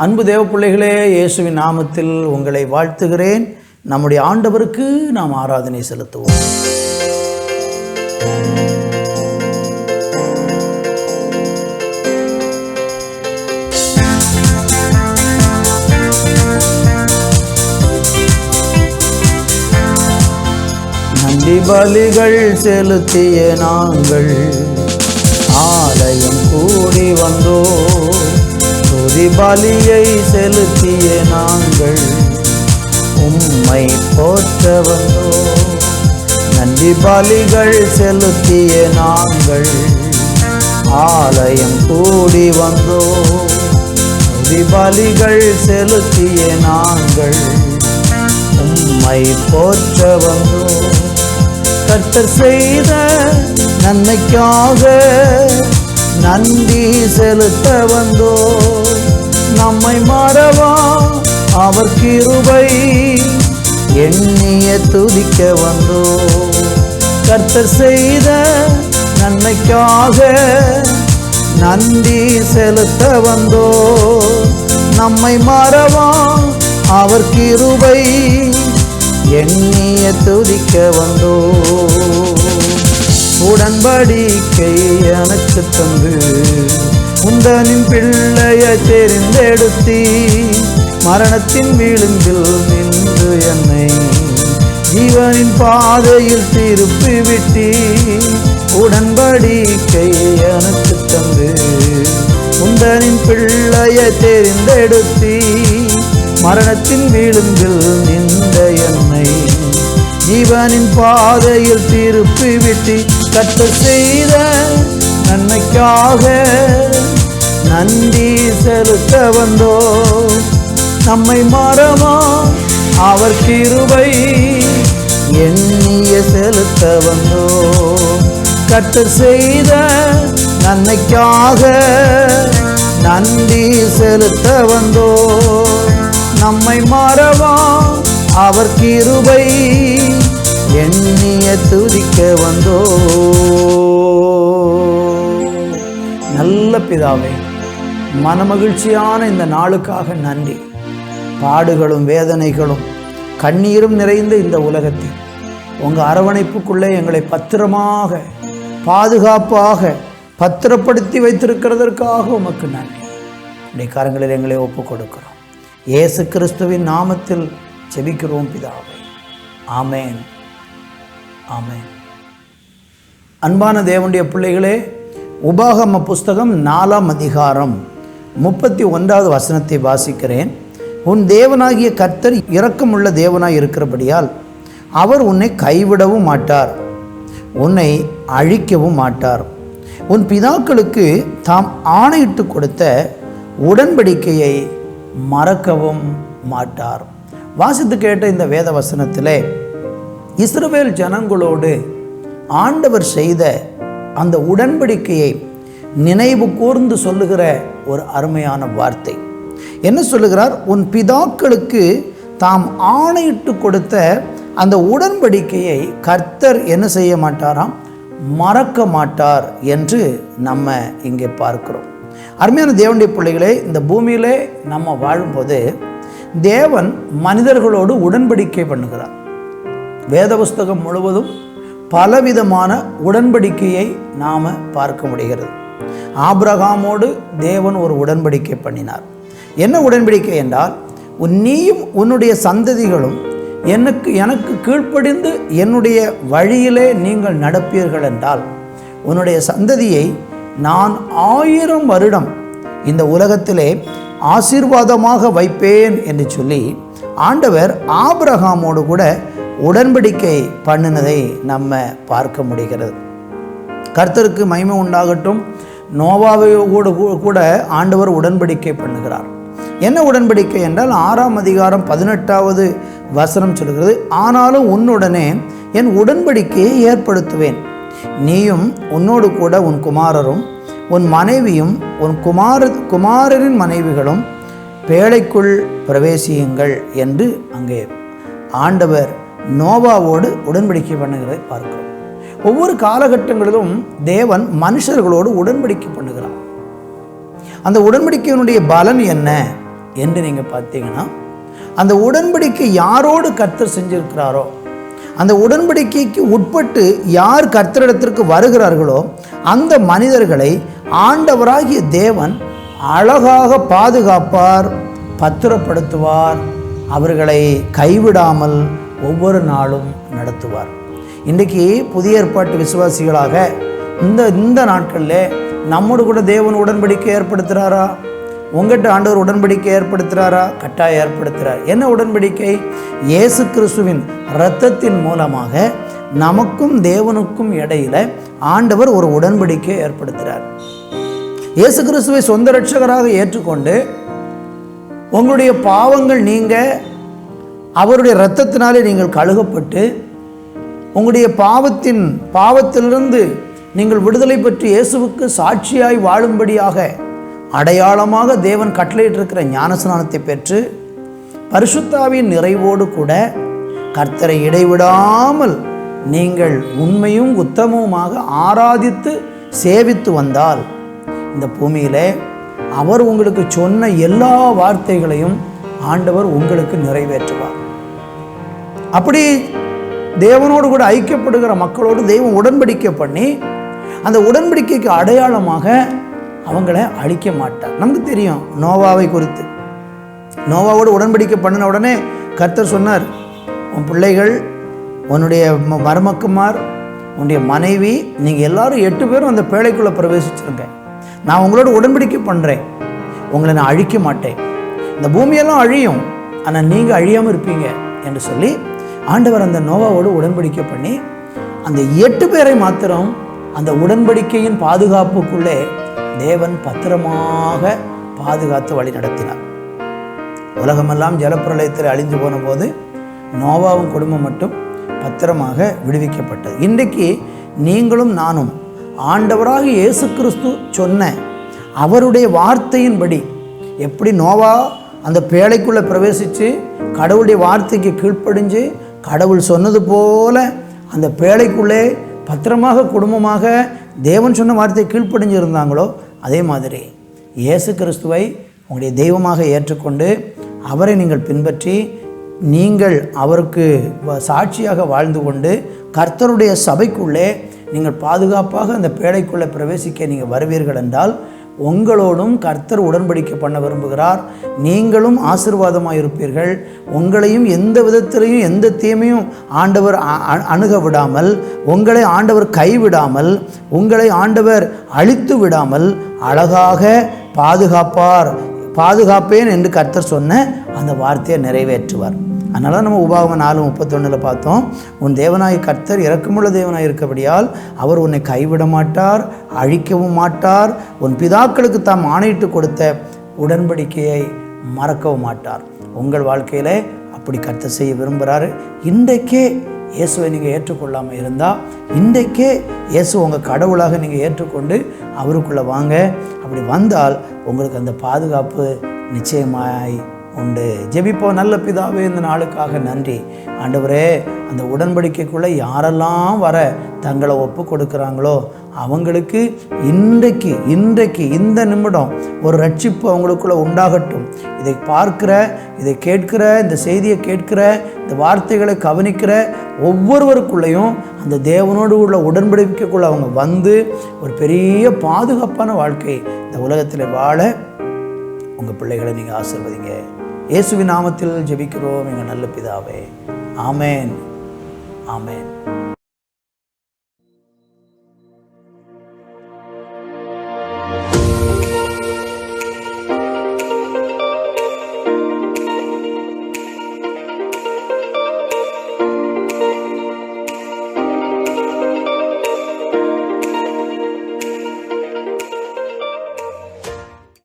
அன்பு தேவ பிள்ளைகளே, இயேசுவின் நாமத்தில் உங்களை வாழ்த்துகிறேன். நம்முடைய ஆண்டவருக்கு நாம் ஆராதனை செலுத்துவோம். நன்றி பலிகள் செலுத்திய நாங்கள் ஆலயம் கூடி வந்தோம். துதி பலியை செலுத்திய நாங்கள் உம்மை போற்ற வந்தோம். நன்றி பலிகள் செலுத்திய நாங்கள் ஆலயம் கூடி வந்தோம். துதி பலிகள் செலுத்திய நாங்கள் உம்மை போற்ற வந்தோம். கர்த்தர் செய்த நன்மைக்காக நன்றி செலுத்த வந்தோ. நம்மை மறவா அவர் கிருபை எண்ணிய துதிக்க வந்தோ. கர்த்தர் செய்த நன்மைக்காக நன்றி செலுத்த வந்தோ. நம்மை மறவா அவர் கிருபை எண்ணிய துதிக்க வந்தோ. உடன்படிக்கை எனக்கு தந்து உந்தனின் பிள்ளைய தெரிந்தெடுத்தி மரணத்தின் விளிம்பில் நின்று என்னை ஜீவனின் பாதையில் திருப்பி விட்டி. உடன்படிக்கை எனக்கு தந்து உந்தனின் பிள்ளைய தெரிந்தெடுத்தி மரணத்தின் விளிம்பில் நின்ற என்னை ஜீவனின் பாதையில் திருப்பி விட்டி. கர்த்தர் செய்த நன்மைக்காக நன்றி செலுத்த வந்தோ. நம்மை மறவா அவர் கிருபை எண்ணிய செலுத்த வந்தோ. கர்த்தர் செய்த நன்மைக்காக நன்றி செலுத்த வந்தோ. நம்மை மறவா அவர் கிருபை எண்ணிய துதிக்க வந்தோ. நல்ல பிதாவே, மனமகிழ்ச்சியான இந்த நாளுக்காக நன்றி. பாடுகளும் வேதனைகளும் கண்ணீரும் நிறைந்த இந்த உலகத்தில் உங்கள் அரவணைப்புக்குள்ளே எங்களை பத்திரமாக பாதுகாப்பாக பத்திரப்படுத்தி வைத்திருக்கிறதற்காக உமக்கு நன்றி. உடைய கரங்களில் எங்களை ஒப்புக் கொடுக்கிறோம். இயேசு கிறிஸ்துவின் நாமத்தில் ஜெபிக்கிறோம் பிதாவே, ஆமேன், ஆமேன். அன்பான தேவனுடைய பிள்ளைகளே, உபாகம புஸ்தகம் 4ஆம் அதிகாரம் 31வது வசனத்தை வாசிக்கிறேன். உன் தேவனாகிய கர்த்தர் இரக்கமுள்ள தேவனாய் இருக்கிறபடியால் அவர் உன்னை கைவிடவும் மாட்டார், உன்னை அழிக்கவும் மாட்டார். உன் பிதாக்களுக்கு தாம் ஆணையிட்டு கொடுத்த உடன்படிக்கையை மறக்கவும் மாட்டார். வாசித்து கேட்ட இந்த வேத வசனத்திலே இஸ்ரவேல் ஜனங்களோடு ஆண்டவர் செய்த அந்த உடன்படிக்கையை நினைவு கூர்ந்து சொல்லுகிற ஒரு அருமையான வார்த்தை. என்ன சொல்லுகிறார்? உன் பிதாக்களுக்கு தாம் ஆணையிட்டு கொடுத்த அந்த உடன்படிக்கையை கர்த்தர் என்ன செய்ய மாட்டாராம்? மறக்க மாட்டார் என்று நம்ம இங்கே பார்க்கிறோம். அருமையான தேவனுடைய பிள்ளைகளே, இந்த பூமியிலே நம்ம வாழும்போது தேவன் மனிதர்களோடு உடன்படிக்கை பண்ணுகிறார். வேத புஸ்தகம் முழுவதும் பலவிதமான உடன்படிக்கையை நாம் பார்க்க முடிகிறது. ஆபிரகாமோடு தேவன் ஒரு உடன்படிக்கை பண்ணினார். என்ன உடன்படிக்கை என்றால், நீயும் உன்னுடைய சந்ததிகளும் எனக்கு கீழ்ப்படிந்து என்னுடைய வழியிலே நீங்கள் நடப்பீர்கள் என்றால் உன்னுடைய சந்ததியை நான் 1000 வருடம் இந்த உலகத்திலே ஆசீர்வாதமாக வைப்பேன் என்று சொல்லி ஆண்டவர் ஆபிரகாமோடு கூட உடன்படிக்கை பண்ணினதை நம்ம பார்க்க முடிகிறது. கர்த்தருக்கு மகிமை உண்டாகட்டும். நோவாவோடு கூட ஆண்டவர் உடன்படிக்கை பண்ணுகிறார். என்ன உடன்படிக்கை என்றால் 6ஆம் அதிகாரம் 18வது வசனம் சொல்கிறது, ஆனாலும் உன்னுடனே என் உடன்படிக்கையை ஏற்படுத்துவேன். நீயும் உன்னோடு கூட உன் குமாரரும் உன் மனைவியும் உன் குமாரரின் மனைவிகளும் பேழைக்குள் பிரவேசியுங்கள் என்று அங்கே ஆண்டவர் நோவாவோடு உடன்படிக்கை பண்ணுகிறதை பார்க்கிறோம். ஒவ்வொரு காலகட்டங்களிலும் தேவன் மனுஷர்களோடு உடன்படிக்கை பண்ணுகிறார். அந்த உடன்படிக்கையினுடைய பலன் என்ன என்று நீங்கள் பார்த்தீங்கன்னா, அந்த உடன்படிக்கை யாரோடு கர்த்தர் செஞ்சிருக்கிறாரோ, அந்த உடன்படிக்கைக்கு உட்பட்டு யார் கர்த்தரிடத்திற்கு வருகிறார்களோ அந்த மனிதர்களை ஆண்டவராகிய தேவன் அழகாக பாதுகாப்பார், பத்திரப்படுத்துவார், அவர்களை கைவிடாமல் ஒவ்வொரு நாளும் நடத்துவார். இன்றைக்கி புதிய ஏற்பாட்டு விசுவாசிகளாக இந்த நாட்களில் நம்மோடு கூட தேவன் உடன்படிக்கை ஏற்படுத்துகிறாரா? உங்கள்கிட்ட ஆண்டவர் உடன்படிக்கை ஏற்படுத்துகிறாரா? கட்டாயம் ஏற்படுத்துகிறார். என்ன உடன்படிக்கை? இயேசு கிறிஸ்துவின் இரத்தத்தின் மூலமாக நமக்கும் தேவனுக்கும் இடையில ஆண்டவர் ஒரு உடன்படிக்கையை ஏற்படுத்துகிறார். இயேசு கிறிஸ்துவை சொந்த இரட்சகராக ஏற்றுக்கொண்டு உங்களுடைய பாவங்கள் நீங்க அவருடைய இரத்தத்தினாலே நீங்கள் கழுகப்பட்டு உங்களுடைய பாவத்திலிருந்து நீங்கள் விடுதலை பெற்று இயேசுவுக்கு சாட்சியாய் வாழும்படியாக அடையாளமாக தேவன் கட்டளையிட்டிருக்கிற ஞானஸ்நானத்தை பெற்று பரிசுத்தாவின் நிறைவோடு கூட கர்த்தரை இடைவிடாமல் நீங்கள் உண்மையும் உத்தமவுமாக ஆராதித்து சேவித்து வந்தால் இந்த பூமியிலே அவர் உங்களுக்கு சொன்ன எல்லா வார்த்தைகளையும் ஆண்டவர் உங்களுக்கு நிறைவேற்றுவார். அப்படி தேவனோடு கூட ஐக்கியப்படுகிற மக்களோடு தெய்வம் உடன்படிக்கை பண்ணி அந்த உடன்படிக்கைக்கு அடையாளமாக அவங்கள அழிக்க மாட்டார். நமக்கு தெரியும் நோவாவை குறித்து. நோவாவோடு உடன்படிக்கை பண்ணின உடனே கர்த்தர் சொன்னார், உன் பிள்ளைகள், உன்னுடைய மருமக்குமார், உன்னுடைய மனைவி, நீங்கள் எல்லாரும் 8 பேரும் அந்த பேழைக்குள்ளே பிரவேசிச்சிருங்க. நான் உங்களோட உடன்படிக்கை பண்ணுறேன், உங்களை நான் அழிக்க மாட்டேன். இந்த பூமியெல்லாம் அழியும், ஆனால் நீங்கள் அழியாமல் இருப்பீங்க என்று சொல்லி ஆண்டவர் அந்த நோவாவோடு உடன்படிக்கை பண்ணி அந்த 8 பேரை மாத்திரம் அந்த உடன்படிக்கையின் பாதுகாப்புக்குள்ளே தேவன் பத்திரமாக பாதுகாத்து வழி நடத்தினார். உலகமெல்லாம் ஜலப்பிரளயத்தில் அழிந்து போன போது நோவாவும் குடும்பம் மட்டும் பத்திரமாக விடுவிக்கப்பட்டது. இன்றைக்கு நீங்களும் நானும் ஆண்டவராக இயேசு கிறிஸ்து சொன்ன அவருடைய வார்த்தையின்படி எப்படி நோவா அந்த பேழைக்குள்ளே பிரவேசித்து கடவுளுடைய வார்த்தைக்கு கீழ்ப்படிஞ்சு கடவுள் சொன்னது போல அந்த பேழைக்குள்ளே பத்திரமாக குடும்பமாக தேவன் சொன்ன வார்த்தையை கீழ்ப்படிஞ்சு இருந்தாங்களோ, அதே மாதிரி இயேசு கிறிஸ்துவை உங்களுடைய தெய்வமாக ஏற்றுக்கொண்டு அவரை நீங்கள் பின்பற்றி நீங்கள் அவருக்கு சாட்சியாக வாழ்ந்து கொண்டு கர்த்தருடைய சபைக்குள்ளே நீங்கள் பாதுகாப்பாக அந்த பேழைக்குள்ளே பிரவேசிக்க நீங்கள் வருவீர்கள் என்றால் உங்களோடும் கர்த்தர் உடன்படிக்கை பண்ண விரும்புகிறார். நீங்களும் ஆசீர்வாதமாக இருப்பீர்கள். உங்களையும் எந்த விதத்திலையும் எந்த தீமையும் ஆண்டவர் அணுக விடாமல், உங்களை ஆண்டவர் கைவிடாமல், உங்களை ஆண்டவர் அழித்து விடாமல் அழகாக பாதுகாப்பேன் என்று கர்த்தர் சொன்ன அந்த வார்த்தையை நிறைவேற்றுவார். அதனால் நம்ம உபாகமம் 4:31 பார்த்தோம், உன் தேவனாய் கர்த்தர் இரக்கமுள்ள தேவனாய் இருக்கபடியால் அவர் உன்னை கைவிட மாட்டார், அழிக்கவும் மாட்டார், உன் பிதாக்களுக்கு தாம் ஆணையிட்டு கொடுத்த உடன்படிக்கையை மறக்கவும் மாட்டார். உங்கள் வாழ்க்கையில் அப்படி கர்த்தர் செய்ய விரும்புகிறாரு. இன்றைக்கே இயேசுவை நீங்கள் ஏற்றுக்கொள்ளாமல் இருந்தால் இன்றைக்கே இயேசு உங்கள் கடவுளாக நீங்கள் ஏற்றுக்கொண்டு அவருக்குள்ளே வாங்க. அப்படி வந்தால் உங்களுக்கு அந்த பாதுகாப்பு நிச்சயமாய் உண்டு. ஜெபிப்போம். நல்ல பிதாவே, இந்த நாளுக்காக நன்றி ஆண்டவரே. அந்த உடன்படிக்கைக்குள்ளே யாரெல்லாம் வர தங்களை ஒப்பு கொடுக்குறாங்களோ அவங்களுக்கு இன்றைக்கு இந்த நிமிடம் ஒரு ரட்சிப்பு அவங்களுக்குள்ளே உண்டாகட்டும். இதை பார்க்கிற, இதை கேட்கிற, இந்த செய்தியை கேட்கிற, இந்த வார்த்தைகளை கவனிக்கிற ஒவ்வொருவருக்குள்ளேயும் அந்த தேவனோடு உள்ள உடன்படிக்கைக்குள்ளே அவங்க வந்து ஒரு பெரிய பாதுகாப்பான வாழ்க்கை இந்த உலகத்தில் வாழ உங்கள் பிள்ளைகளை நீங்கள் ஆசீர்வதிங்க. இயேசுவின் நாமத்தில் ஜெபிக்கிறோம் எங்கள் நல்ல பிதாவே. ஆமேன், ஆமேன்.